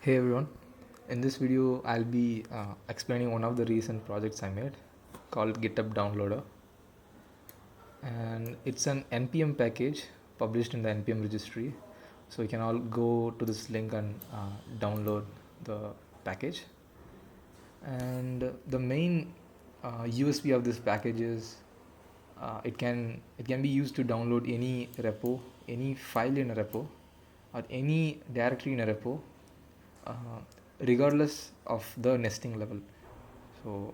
Hey everyone, in this video I'll be explaining one of the recent projects I made called GitHub Downloader, and it's an npm package published in the npm registry, so you can all go to this link and download the package. And the main USP of this package is it can be used to download any repo, any file in a repo, or any directory in a repo, uh, regardless of the nesting level. So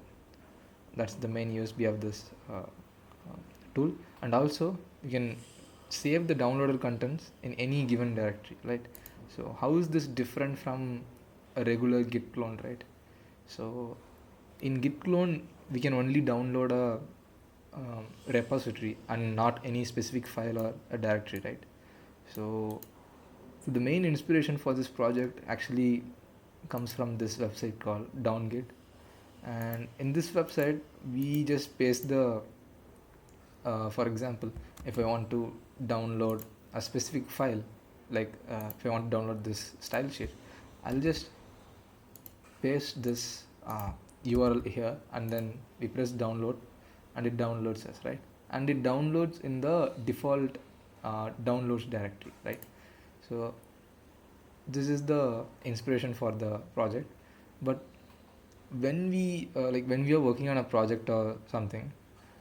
that's the main USB of this tool. And also you can save the downloaded contents in any given directory, right? So how is this different from a regular git clone, right? So in git clone we can only download a repository and not any specific file or a directory, right? So the main inspiration for this project actually comes from this website called downgit. And in this website we just paste the for example, if I want to download a specific file, like if I want to download this style sheet, I'll just paste this URL here, and then we press download, and it downloads us, right? And it downloads in the default downloads directory, right? So this is the inspiration for the project. But when we are working on a project or something,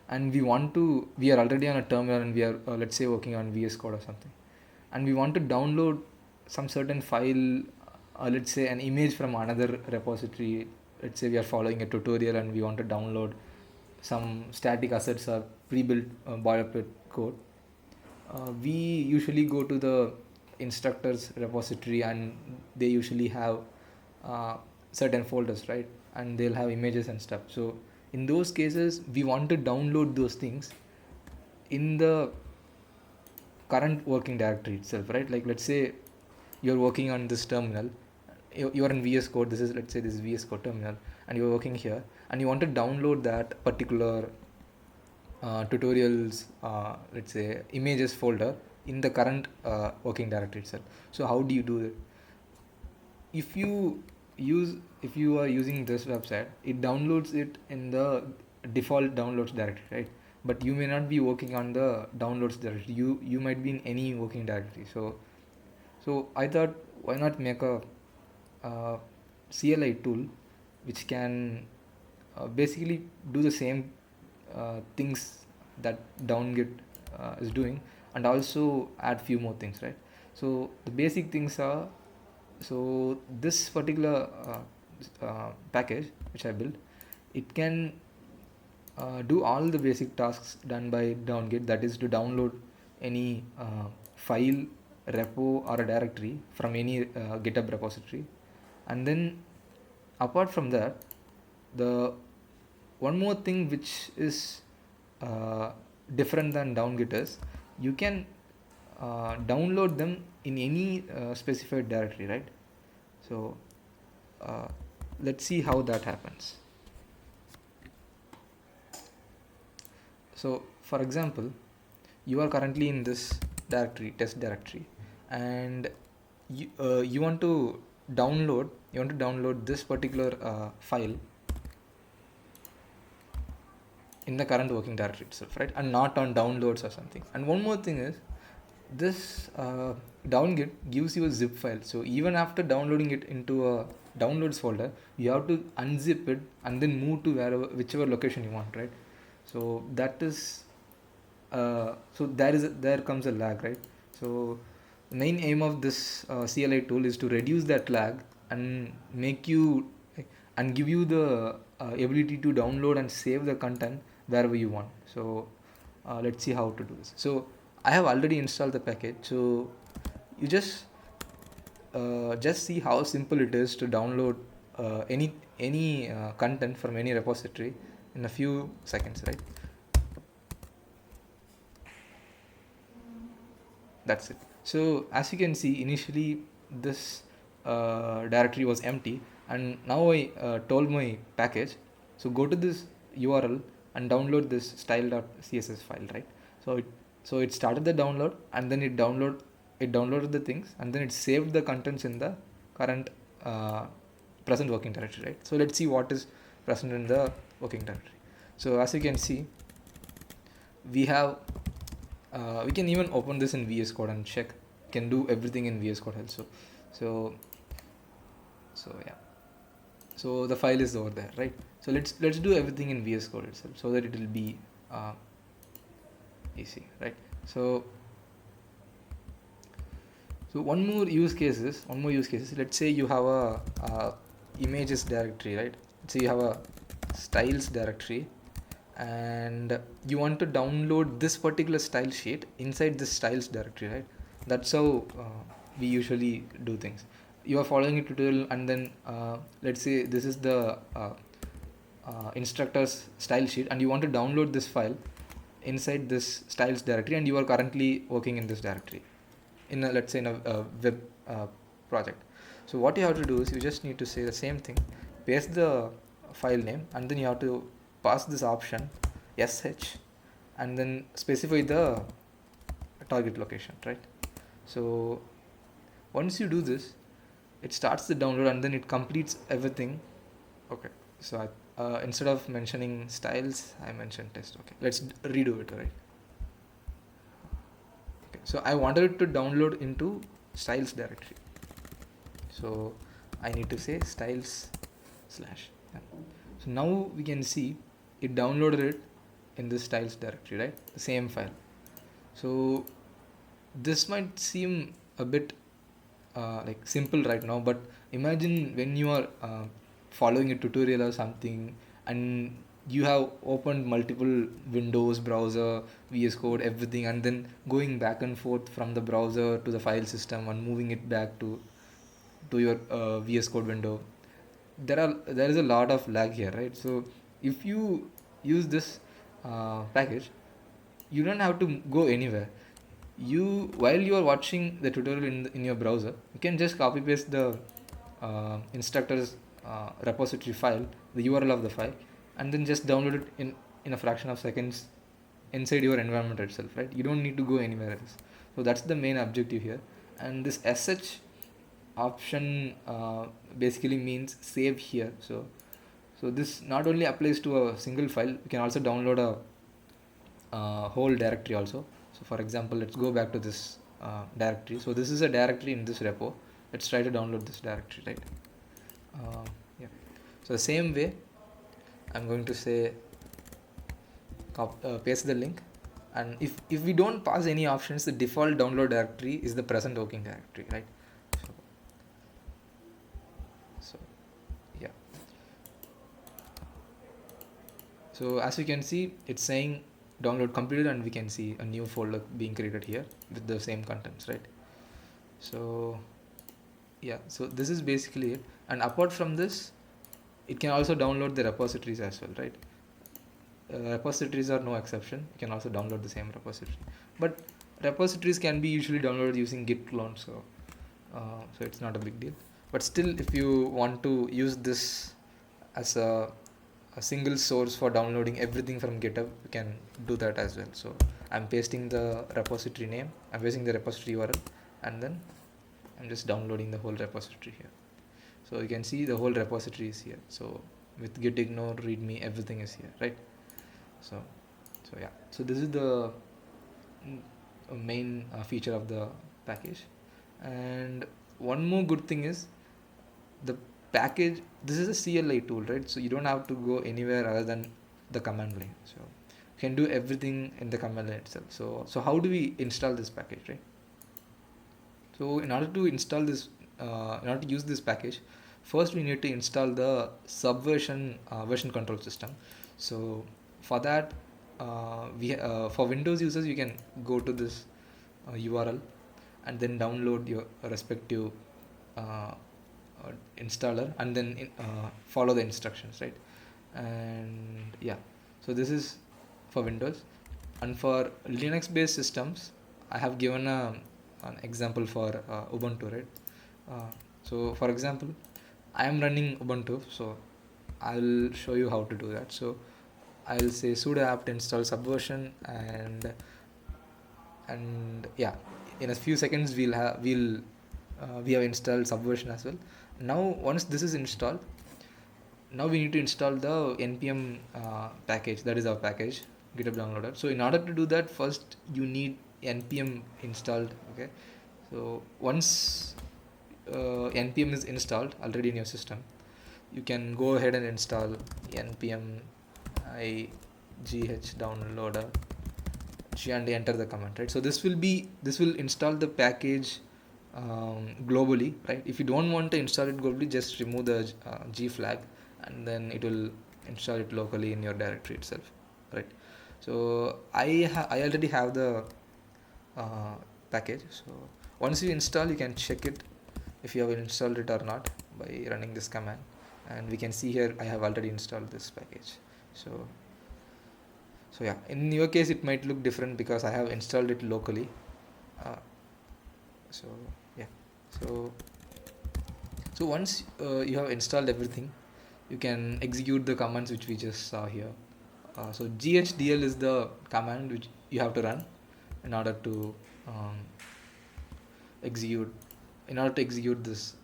and we are already on a terminal, and we are let's say working on VS Code or something, and we want to download some certain file, let's say an image from another repository. Let's say we are following a tutorial and we want to download some static assets or pre-built boilerplate code. We usually go to the instructors repository, and they usually have certain folders, right? And they'll have images and stuff. So in those cases we want to download those things in the current working directory itself, right? Like let's say you're working on this terminal, you're in VS Code, this is, let's say this is VS Code terminal, and you're working here, and you want to download that particular tutorials, let's say images folder in the current working directory itself. So how do you do it? if you if you are using this website, it downloads it in the default downloads directory, right? But you may not be working on the downloads directory, you might be in any working directory. So I thought, why not make a CLI tool which can basically do the same things that downgit is doing, and also add few more things, right? So the basic things are, so this particular package which I built, it can do all the basic tasks done by downgit, that is to download any file, repo, or a directory from any GitHub repository. And then apart from that, the one more thing which is uh, different than downgit is, you can download them in any specified directory, right? So uh, let's see how that happens. So for example, you are currently in this directory, test directory, and you want to download this particular file in the current working directory itself, right? And not on downloads or something. And one more thing is, this downgit gives you a zip file. So even after downloading it into a downloads folder, you have to unzip it and then move to whichever location you want, right? So that is so there comes a lag, right? So the main aim of this CLI tool is to reduce that lag and make you and give you the ability to download and save the content wherever you want. So let's see how to do this. So I have already installed the package, so you just see how simple it is to download any content from any repository in a few seconds, right? That's it. So as you can see, initially this directory was empty, and now I told my package, so go to this URL and download this style.css file, right? So it started the download, and then it downloaded the things, and then it saved the contents in the current present working directory, right? So let's see what is present in the working directory. So as you can see, we have we can even open this in VS Code and check. Can do everything in VS Code also. So yeah, so the file is over there, right? So let's do everything in VS Code itself so that it will be easy, right? So one more use case is let's say you have a images directory, right? Let's say you have a styles directory and you want to download this particular style sheet inside this styles directory, right? That's how we usually do things. You are following a tutorial and then let's say this is the instructor's style sheet and you want to download this file inside this styles directory and you are currently working in this directory in a, let's say in a web project. So what you have to do is you just need to say the same thing, paste the file name and then you have to pass this option sh and then specify the target location, right? So once you do this, it starts the download and then it completes everything. Okay, so instead of mentioning styles, I mentioned test. Okay, let's redo it, right? Okay, so I wanted it to download into styles directory. So I need to say styles / yeah. So now we can see it downloaded it in this styles directory, right? The same file. So this might seem a bit like simple right now, but imagine when you are following a tutorial or something and you have opened multiple windows, browser, VS Code, everything, and then going back and forth from the browser to the file system and moving it back to your VS Code window. There is a lot of lag here, right? So if you use this package, you don't have to go anywhere. You while you are watching the tutorial in your browser, you can just copy paste the instructor's repository file, the URL of the file, and then just download it in a fraction of seconds inside your environment itself, right? You don't need to go anywhere else. So that's the main objective here. And this sh option basically means save here. So this not only applies to a single file, you can also download a whole directory also. So for example, let's go back to this directory. So this is a directory in this repo. Let's try to download this directory, right? Yeah. So the same way, I'm going to say paste the link, and if we don't pass any options, the default download directory is the present working directory, right? So yeah. So as you can see, it's saying download completed, and we can see a new folder being created here with the same contents, right? So yeah, so this is basically it. And apart from this, it can also download the repositories as well, right? Repositories are no exception. You can also download the same repository, but repositories can be usually downloaded using git clone, so it's not a big deal. But still, if you want to use this as a single source for downloading everything from GitHub, you can do that as well. So I'm pasting the repository name, I'm pasting the repository URL, and then I'm just downloading the whole repository here. So you can see the whole repository is here. So with git ignore, readme, everything is here, right? So yeah. So this is the main feature of the package. And one more good thing is the package. This is a CLI tool, right? So you don't have to go anywhere other than the command line. So you can do everything in the command line itself. So how do we install this package, right? So in order to install this, in order to use this package, first we need to install the subversion version control system. So for that, for Windows users, you can go to this URL and then download your respective installer and then follow the instructions, right? And yeah, so this is for Windows. And for Linux based systems, I have given an example for Ubuntu, right? So for example, I am running Ubuntu, so I'll show you how to do that. So I'll say sudo apt install subversion, and yeah, in a few seconds we'll we have installed Subversion as well. Now once this is installed, now we need to install the npm package. That is our package, GitHub downloader. So in order to do that, first you need npm installed. Okay, so once npm is installed already in your system, you can go ahead and install npm igh downloader and enter the command, right? So this will install the package globally, right? If you don't want to install it globally, just remove the g flag, and then it will install it locally in your directory itself, right? So I already have the package. So once you install, you can check it if you have installed it or not by running this command, and we can see here I have already installed this package. So yeah, in your case it might look different because I have installed it locally. So yeah, so once you have installed everything, you can execute the commands which we just saw here. So ghdl is the command which you have to run in order to um, execute this,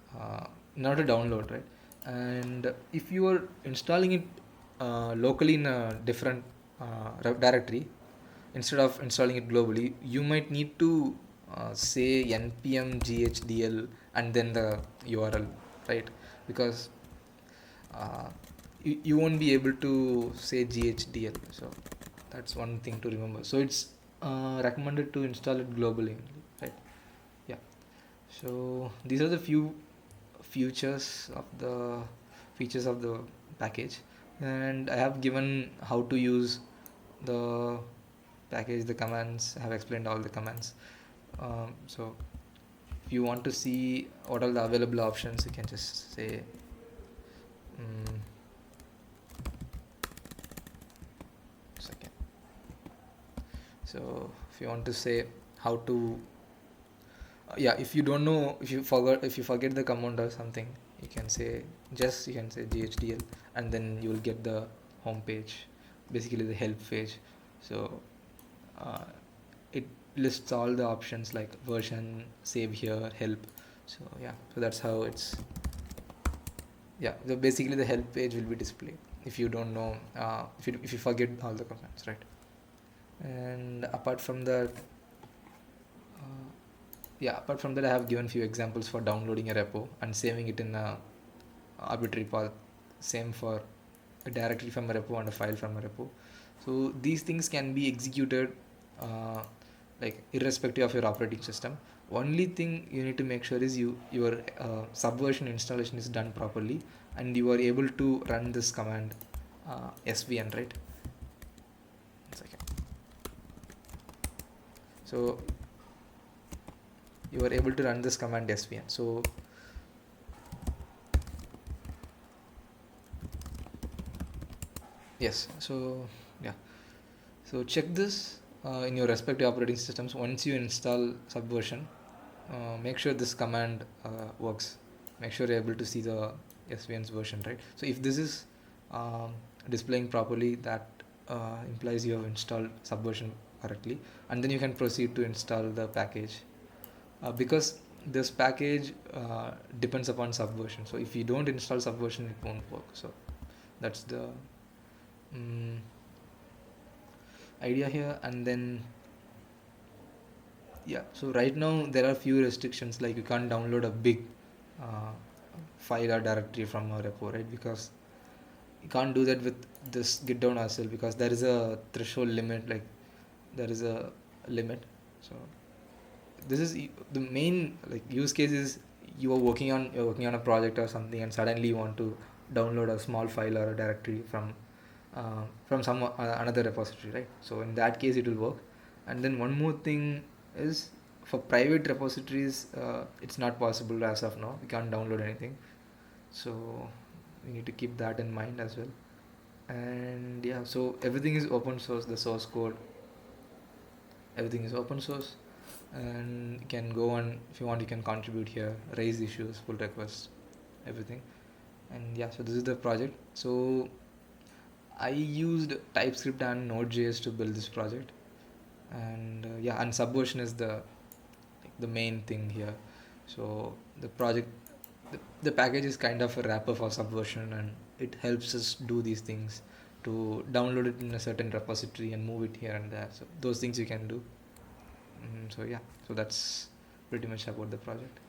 in order to download, right? And if you are installing it locally in a different directory instead of installing it globally, you might need to say npm ghdl and then the url, right? Because you won't be able to say ghdl. So that's one thing to remember. So it's recommended to install it globally, right? Yeah. So these are the few features of the package, and I have given how to use the package, the commands. I have explained all the commands. So if you want to see what are the available options, you can just say second. So if you want to say how to if you don't know, if you forget the command or something, you can say ghdl, and then you will get the home page, basically the help page. So it lists all the options like version, save here, help. So so that's how it's. So basically the help page will be displayed if you don't know, if you forget all the commands, right? And apart from that, I have given few examples for downloading a repo and saving it in a arbitrary path. Same for a directory from a repo and a file from a repo. So these things can be executed like irrespective of your operating system. Only thing you need to make sure is your Subversion installation is done properly, and you are able to run this command svn, right? One second. So you are able to run this command svn. So yes, so check this in your respective operating systems. Once you install Subversion, make sure this command works. Make sure you're able to see the svn's version, right? So if this is displaying properly, that implies you have installed Subversion correctly, and then you can proceed to install the package, because this package depends upon Subversion. So if you don't install Subversion, it won't work. So that's the idea here. And then so right now there are few restrictions, like you can't download a big file or directory from a repo, right? Because you can't do that with this git down as well, because there is a threshold limit, like there is a limit. So this is the main use case is you're working on a project or something, and suddenly you want to download a small file or a directory from some another repository, right? So in that case it will work. And then one more thing is, for private repositories it's not possible as of now. We can't download anything, so we need to keep that in mind as well. And so everything is open source. The source code, everything is open source, and you can go on, if you want, you can contribute here, raise issues, pull requests, everything. And so this is the project. So I used TypeScript and Node.js to build this project, and and Subversion is the main thing here. So the package is kind of a wrapper for Subversion, and it helps us do these things to download it in a certain repository and move it here and there. So those things you can do. So yeah, so that's pretty much about the project.